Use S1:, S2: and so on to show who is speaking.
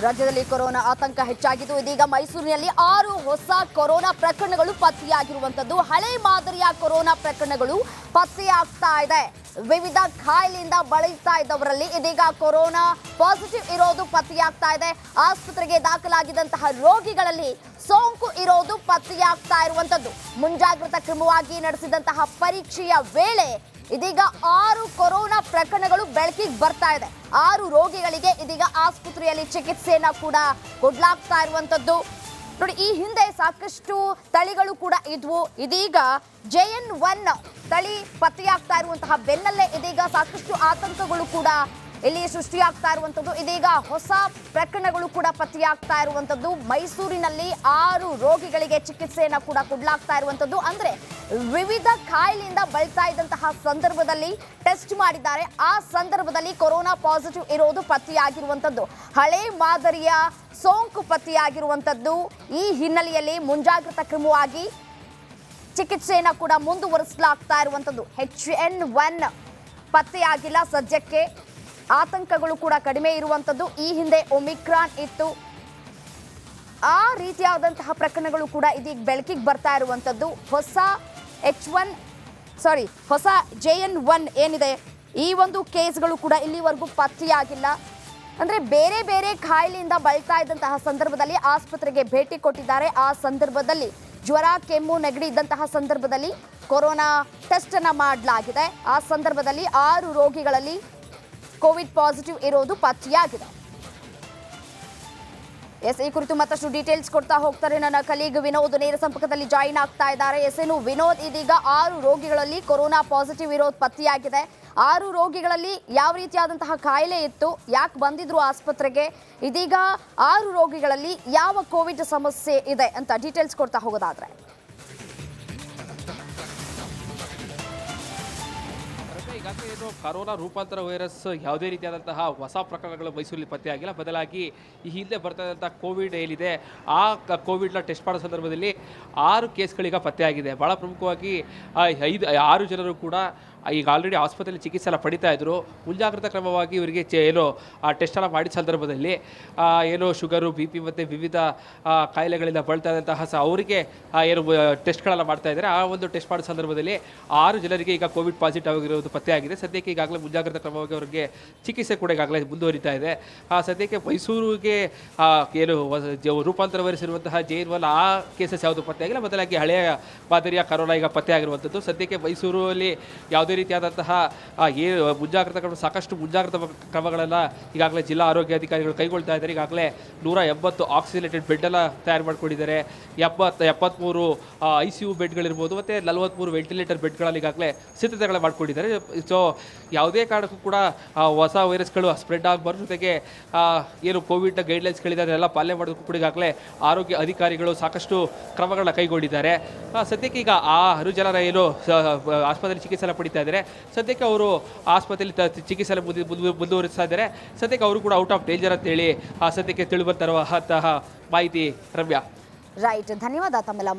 S1: ರಾಜ್ಯದಲ್ಲಿ ಕೊರೋನಾ ಆತಂಕ ಹೆಚ್ಚಾಗಿದ್ದು ಇದೀಗ ಮೈಸೂರಿನಲ್ಲಿ 6 ಹೊಸ ಕೊರೋನಾ ಪ್ರಕರಣಗಳು ಪತ್ತೆಯಾಗಿರುವಂತದ್ದು. ಹಳೆ ಮಾದರಿಯ ಕೊರೋನಾ ಪ್ರಕರಣಗಳು ಪತ್ತೆಯಾಗ್ತಾ ಇದೆ. ವಿವಿಧ ಕಾಯಿಲೆಯಿಂದ ಬಳಲ್ತಾ ಇದ್ದವರಲ್ಲಿ ಇದೀಗ ಕೊರೋನಾ ಪಾಸಿಟಿವ್ ಇರೋದು ಪತ್ತೆಯಾಗ್ತಾ ಇದೆ. ಆಸ್ಪತ್ರೆಗೆ ದಾಖಲಾಗಿದ್ದಂತಹ ರೋಗಿಗಳಲ್ಲಿ ಸೋಂಕು ಇರೋದು ಪತ್ತೆಯಾಗ್ತಾ ಇರುವಂತದ್ದು. ಮುಂಜಾಗ್ರತಾ ಕ್ರಮವಾಗಿ ನಡೆಸಿದಂತಹ ಪರೀಕ್ಷೆಯ ವೇಳೆ ಇದೀಗ 6 ಕೊರೋನಾ ಪ್ರಕರಣಗಳು ಬೆಳಕಿಗೆ ಬರ್ತಾ ಇದೆ. 6 ರೋಗಿಗಳಿಗೆ ಇದೀಗ ಆಸ್ಪತ್ರೆಯಲ್ಲಿ ಚಿಕಿತ್ಸೆಯನ್ನ ಕೂಡ ಕೊಡಲಾಗ್ತಾ ಇರುವಂತದ್ದು. ನೋಡಿ, ಈ ಹಿಂದೆ ಸಾಕಷ್ಟು ತಳಿಗಳು ಕೂಡ ಇದ್ವು. ಇದೀಗ JN1 ತಳಿ ಪತ್ತೆಯಾಗ್ತಾ ಇರುವಂತಹ ಬೆನ್ನಲ್ಲೇ ಇದೀಗ ಸಾಕಷ್ಟು ಆತಂಕಗಳು ಕೂಡ ಇಲ್ಲಿ ಸೃಷ್ಟಿಯಾಗ್ತಾ ಇರುವಂತದ್ದು. ಇದೀಗ ಹೊಸ ಪ್ರಕರಣಗಳು ಕೂಡ ಪತ್ತೆಯಾಗ್ತಾ ಇರುವಂತದ್ದು. ಮೈಸೂರಿನಲ್ಲಿ 6 ರೋಗಿಗಳಿಗೆ ಚಿಕಿತ್ಸೆಯನ್ನ ಕೂಡ ಕೊಡಲಾಗ್ತಾ ಇರುವಂತದ್ದು. ಅಂದ್ರೆ ವಿವಿಧ ಕಾಯಿಲೆಯಿಂದ ಬಳಲ್ತಾ ಇದ್ದಂತಹ ಸಂದರ್ಭದಲ್ಲಿ ಟೆಸ್ಟ್ ಮಾಡಿದ್ದಾರೆ. ಆ ಸಂದರ್ಭದಲ್ಲಿ ಕೊರೋನಾ ಪಾಸಿಟಿವ್ ಇರೋದು ಪತ್ತೆಯಾಗಿರುವಂತದ್ದು. ಹಳೆ ಮಾದರಿಯ ಸೋಂಕು ಪತ್ತೆಯಾಗಿರುವಂತದ್ದು. ಈ ಹಿನ್ನೆಲೆಯಲ್ಲಿ ಮುಂಜಾಗ್ರತಾ ಕ್ರಮವಾಗಿ ಚಿಕಿತ್ಸೆಯನ್ನ ಕೂಡ ಮುಂದುವರಿಸಲಾಗ್ತಾ ಇರುವಂತದ್ದು. HN1 ಪತ್ತೆಯಾಗಿಲ್ಲ ಸದ್ಯಕ್ಕೆ. ಆತಂಕಗಳು ಕೂಡ ಕಡಿಮೆ ಇರುವಂತದ್ದು. ಈ ಹಿಂದೆ ಒಮಿಕ್ರಾನ್ ಇತ್ತು, ಆ ರೀತಿಯಾದಂತಹ ಪ್ರಕರಣಗಳು ಕೂಡ ಇದೀಗ ಬೆಳಕಿಗೆ ಬರ್ತಾ ಇರುವಂತದ್ದು. ಹೊಸ JN1 ಏನಿದೆ, ಈ ಒಂದು ಕೇಸ್ಗಳು ಕೂಡ ಇಲ್ಲಿವರೆಗೂ ಪತ್ತೆಯಾಗಿಲ್ಲ. ಅಂದ್ರೆ ಬೇರೆ ಬೇರೆ ಕಾಯಿಲೆಯಿಂದ ಬಳಲ್ತಾ ಇದ್ದಂತಹ ಸಂದರ್ಭದಲ್ಲಿ ಆಸ್ಪತ್ರೆಗೆ ಭೇಟಿ ಕೊಟ್ಟಿದ್ದಾರೆ. ಆ ಸಂದರ್ಭದಲ್ಲಿ ಜ್ವರ, ಕೆಮ್ಮು, ನೆಗಡಿ ಇದ್ದಂತಹ ಸಂದರ್ಭದಲ್ಲಿ ಕೊರೋನಾ ಟೆಸ್ಟ್ ಅನ್ನ ಮಾಡಲಾಗಿದೆ. ಆ ಸಂದರ್ಭದಲ್ಲಿ 6 ರೋಗಿಗಳಲ್ಲಿ ಕೋವಿಡ್ ಪಾಸಿಟಿವ್ ಇರೋದು ಪತ್ತೆಯಾಗಿದೆ. ಈ ಕುರಿತು ಮತ್ತಷ್ಟು ಡೀಟೇಲ್ಸ್ ಕೊಡ್ತಾ ಹೋಗ್ತಾರೆ ನನ್ನ ಕಲೀಗ್ ವಿನೋದ್. ನೇರ ಸಂಪರ್ಕದಲ್ಲಿ ಜಾಯಿನ್ ಆಗ್ತಾ ಇದ್ದಾರೆ. ಏನು ವಿನೋದ್, ಇದೀಗ 6 ರೋಗಿಗಳಲ್ಲಿ ಕೊರೋನಾ ಪಾಸಿಟಿವ್ ಇರೋದು ಪತ್ತೆಯಾಗಿದೆ. 6 ರೋಗಿಗಳಲ್ಲಿ ಯಾವ ರೀತಿಯಾದಂತಹ ಕಾಯಿಲೆ ಇತ್ತು, ಯಾಕೆ ಬಂದಿದ್ರು ಆಸ್ಪತ್ರೆಗೆ, ಇದೀಗ 6 ರೋಗಿಗಳಲ್ಲಿ ಯಾವ ಕೋವಿಡ್ ಸಮಸ್ಯೆ ಇದೆ ಅಂತ ಡೀಟೇಲ್ಸ್ ಕೊಡ್ತಾ ಹೋಗೋದಾದ್ರೆ.
S2: ಈಗಾಗಲೇ ಏನು ಕರೋನಾ ರೂಪಾಂತರ ವೈರಸ್ ಯಾವುದೇ ರೀತಿಯಾದಂತಹ ಹೊಸ ಪ್ರಕರಣಗಳು ಮೈಸೂರಲ್ಲಿ ಪತ್ತೆಯಾಗಿಲ್ಲ. ಬದಲಾಗಿ ಈ ಹಿಂದೆ ಬರ್ತಾ ಇದ್ದಂಥ ಕೋವಿಡ್ ಏನಿದೆ, ಆ ಕೋವಿಡ್ನ ಟೆಸ್ಟ್ ಮಾಡೋ ಸಂದರ್ಭದಲ್ಲಿ 6 ಕೇಸ್ಗಳೀಗ ಪತ್ತೆಯಾಗಿದೆ. ಭಾಳ ಪ್ರಮುಖವಾಗಿ 6 ಜನರು ಕೂಡ ಈಗ ಆಲ್ರೆಡಿ ಆಸ್ಪತ್ರೆಯಲ್ಲಿ ಚಿಕಿತ್ಸೆ ಎಲ್ಲ ಪಡಿತಾ ಇದ್ರು. ಮುಂಜಾಗ್ರತಾ ಕ್ರಮವಾಗಿ ಇವರಿಗೆ ಏನು ಆ ಟೆಸ್ಟೆಲ್ಲ ಮಾಡಿದ ಸಂದರ್ಭದಲ್ಲಿ ಏನು ಶುಗರು, BP ಮತ್ತು ವಿವಿಧ ಕಾಯಿಲೆಗಳಿಂದ ಬಳಲ್ತಾ ಇದ್ದಂತಹ ಅವರಿಗೆ ಏನು ಟೆಸ್ಟ್ಗಳೆಲ್ಲ ಮಾಡ್ತಾ ಇದ್ದಾರೆ. ಆ ಒಂದು ಟೆಸ್ಟ್ ಮಾಡೋ ಸಂದರ್ಭದಲ್ಲಿ 6 ಜನರಿಗೆ ಈಗ ಕೋವಿಡ್ ಪಾಸಿಟಿವ್ ಆಗಿರೋದು ಪತ್ತೆಯಾಗಿದೆ. ಸದ್ಯಕ್ಕೆ ಈಗಾಗಲೇ ಮುಂಜಾಗ್ರತಾ ಕ್ರಮವಾಗಿ ಅವರಿಗೆ ಚಿಕಿತ್ಸೆ ಕೂಡ ಈಗಾಗಲೇ ಮುಂದುವರಿತಾ ಇದೆ. ಸದ್ಯಕ್ಕೆ ಮೈಸೂರಿಗೆ ಏನು ರೂಪಾಂತರ ವೈರಸ್ ಇರುವಂತಹ JN1 ಆ ಕೇಸಸ್ ಯಾವುದು ಪತ್ತೆಯಾಗಿಲ್ಲ. ಬದಲಾಗಿ ಹಳೆಯ ಮಾದರಿಯ ಕರೋನಾ ಈಗ ಪತ್ತೆಯಾಗಿರುವಂಥದ್ದು. ಸದ್ಯಕ್ಕೆ ಮೈಸೂರಲ್ಲಿ ಯಾವುದೇ ರೀತಿಯಾದಂತಹ ಸಾಕಷ್ಟು ಮುಂಜಾಗ್ರತಾ ಕ್ರಮಗಳನ್ನು ಈಗಾಗಲೇ ಜಿಲ್ಲಾ ಆರೋಗ್ಯಾಧಿಕಾರಿಗಳು ಕೈಗೊಳ್ತಾ ಇದ್ದಾರೆ. ಈಗಾಗಲೇ 180 ಆಕ್ಸಿಜನೇಟೆಡ್ ಬೆಡ್ ಎಲ್ಲ ತಯಾರು ಮಾಡಿಕೊಂಡಿದ್ದಾರೆ. 73 ICU ಬೆಡ್ಗಳಿರ್ಬೋದು ಮತ್ತು 43 ವೆಂಟಿಲೇಟರ್ ಬೆಡ್ಗಳಲ್ಲಿ ಈಗಾಗಲೇ ಸಿದ್ಧತೆಗಳು ಮಾಡಿಕೊಂಡಿದ್ದಾರೆ. ಸೊ ಯಾವುದೇ ಕಾರಣಕ್ಕೂ ಕೂಡ ಹೊಸ ವೈರಸ್ಗಳು ಸ್ಪ್ರೆಡ್ ಆಗಬಾರ್ದು. ಜೊತೆಗೆ ಏನು ಕೋವಿಡ್ ಗೈಡ್ಲೈನ್ಸ್ಗಳಿದೆ ಅದನ್ನೆಲ್ಲ ಪಾಲನೆ ಮಾಡೋದಕ್ಕೂ ಕೂಡ ಈಗಾಗಲೇ ಆರೋಗ್ಯ ಅಧಿಕಾರಿಗಳು ಸಾಕಷ್ಟು ಕ್ರಮಗಳನ್ನ ಕೈಗೊಂಡಿದ್ದಾರೆ. ಸದ್ಯಕ್ಕೆ ಈಗ 6 ಜನರ ಏನು ಆಸ್ಪತ್ರೆಯಲ್ಲಿ ಚಿಕಿತ್ಸೆ ಎಲ್ಲ ಪಡಿತಾ ಇದ್ದಾರೆ. ಸದ್ಯಕ್ಕೆ ಅವರು ಆಸ್ಪತ್ರೆಯಲ್ಲಿ ಚಿಕಿತ್ಸೆ ಮುಂದುವರಿಸ್ತಾ ಇದ್ದಾರೆ. ಸದ್ಯಕ್ಕೆ ಅವರು ಕೂಡ ಔಟ್ ಆಫ್ ಡೇಂಜರ್ ಅಂತೇಳಿ ಸದ್ಯಕ್ಕೆ ತಿಳಿಬರ್ತಿರುವಂತಹ ಮಾಹಿತಿ. ರಮ್ಯಾ,
S1: ರೈಟ್, ಧನ್ಯವಾದ ತಮ್ಮೆಲ್ಲ